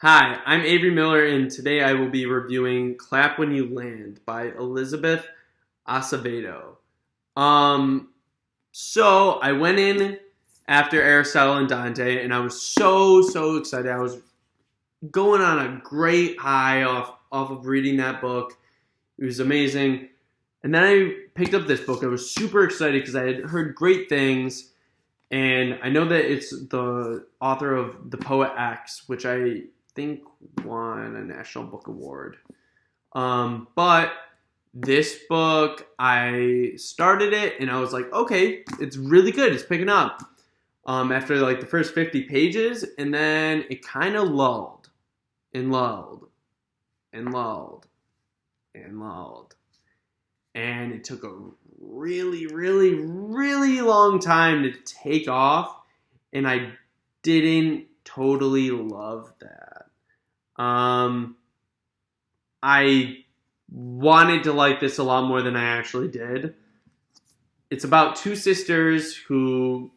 Hi, I'm Avery Miller, and today I will be reviewing Clap When You Land by Elizabeth Acevedo. Um, so I went in after Aristotle and Dante, and I was so excited. I was going on a great high off of reading that book. It was amazing. And then I picked up this book. I was super excited because I had heard great things, and I know that it's the author of The Poet X, which I think won a National Book Award. But this book, I started it and I was like, okay, it's really good. It's picking up. After like the first 50 pages, and then it kind of lulled and lulled and lulled and lulled. And it took a really long time to take off, and I didn't totally love that. I wanted to like this a lot more than I actually did. It's about two sisters who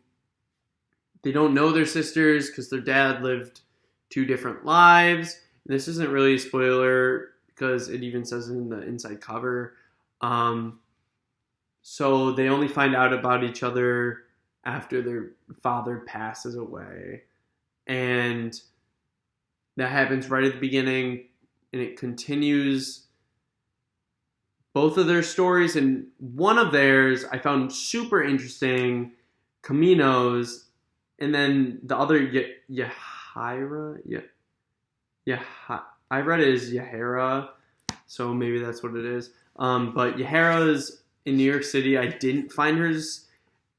they don't know they're sisters because their dad lived two different lives. And this isn't really a spoiler because it even says it in the inside cover. So they only find out about each other after their father passes away. And that happens right at the beginning, and it continues both of their stories. And one of theirs I found super interesting, Camino's, and then the other, Yahira? I read it as Yahira, so maybe that's what it is. But Yahira's in New York City. I didn't find hers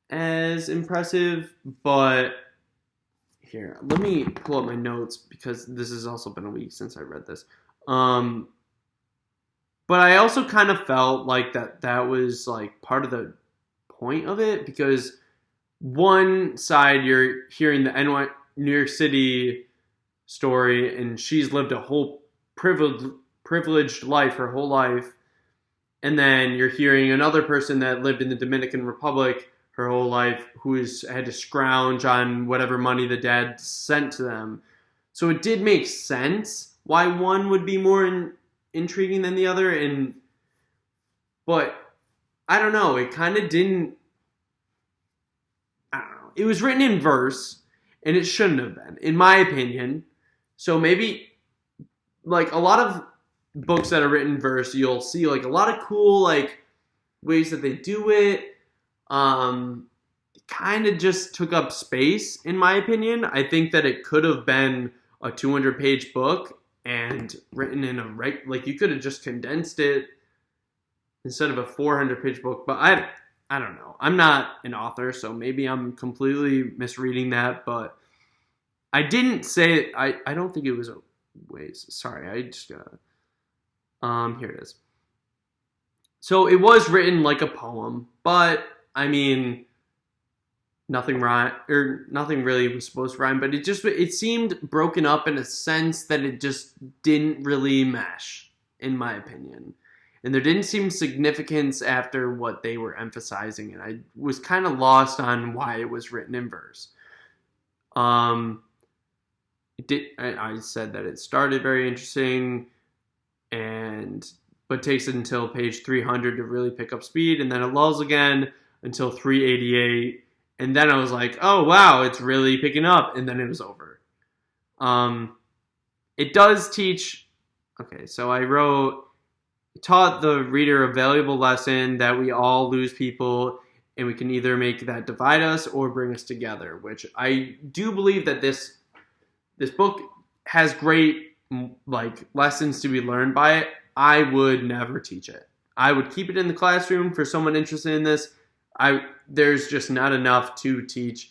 as impressive, but here, let me pull up my notes because this has also been a week since I read this. But I also kind of felt like that was like part of the point of it, because one side you're hearing the New York City story, and she's lived a whole privileged life her whole life, and then you're hearing another person that lived in the Dominican Republic her whole life, who's had to scrounge on whatever money the dad sent to them. So it did make sense why one would be more intriguing than the other, but I don't know. It kind of didn't. I don't know. It was written in verse, and it shouldn't have been, in my opinion. So maybe, like a lot of books that are written in verse, you'll see like a lot of cool like ways that they do it. It kind of just took up space, in my opinion. I think that it could have been a 200-page book and written in like you could have just condensed it instead of a 400-page book. But I don't know. I'm not an author, so maybe I'm completely misreading that. But I didn't say I don't think it was a waste. Sorry, I just here it is. So it was written like a poem, but I mean, nothing really was supposed to rhyme, but it seemed broken up in a sense that it just didn't really mesh, in my opinion. And there didn't seem significance after what they were emphasizing, and I was kind of lost on why it was written in verse. I said that it started very interesting, but takes it until page 300 to really pick up speed, and then it lulls again until 388, and then I was like, oh wow, it's really picking up, and then it was over. It does teach. Okay, so I taught the reader a valuable lesson that we all lose people, and we can either make that divide us or bring us together, which I do believe that this book has great like lessons to be learned by it. I would never teach it. I would keep it in the classroom for someone interested in this. There's just not enough to teach.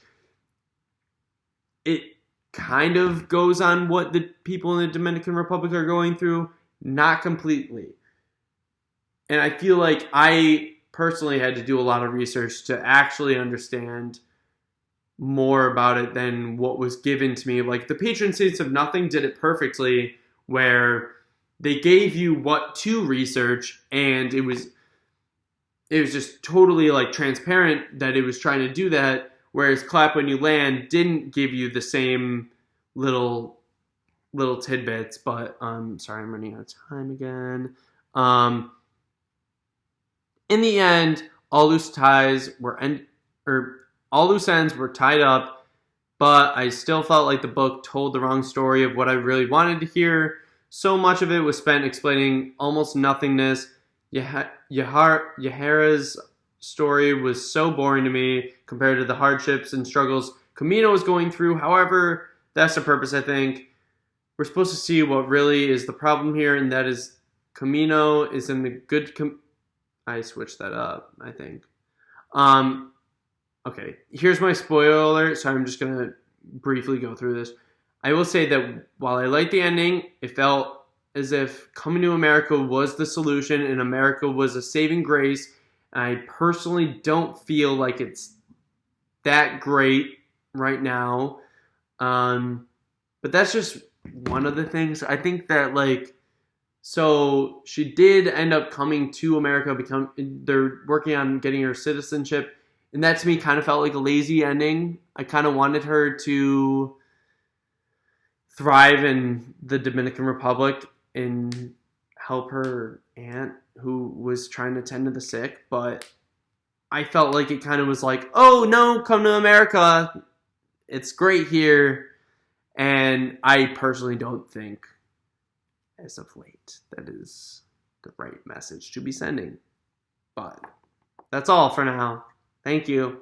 It kind of goes on what the people in the Dominican Republic are going through, not completely. And I feel like I personally had to do a lot of research to actually understand more about it than what was given to me. Like the patron saints of nothing did it perfectly, where they gave you what to research, and it was just totally like transparent that it was trying to do that, whereas Clap When You Land didn't give you the same little little tidbits, but sorry, I'm running out of time again. Um, in the end, all loose ends were tied up, but I still felt like the book told the wrong story of what I really wanted to hear. So much of it was spent explaining almost nothingness. Yahara's story was so boring to me compared to the hardships and struggles Kamino was going through. However, that's the purpose, I think. We're supposed to see what really is the problem here, and that is Kamino is in the good... I switched that up, I think. Okay, here's my spoiler alert, so I'm just going to briefly go through this. I will say that while I liked the ending, it felt as if coming to America was the solution and America was a saving grace. I personally don't feel like it's that great right now. But that's just one of the things. I think that, like, so she did end up coming to America, they're working on getting her citizenship, and that to me kind of felt like a lazy ending. I kind of wanted her to thrive in the Dominican Republic and help her aunt who was trying to tend to the sick, but I felt like it kind of was like, oh no, come to America. It's great here. And I personally don't think, as of late, that is the right message to be sending. But that's all for now. Thank you.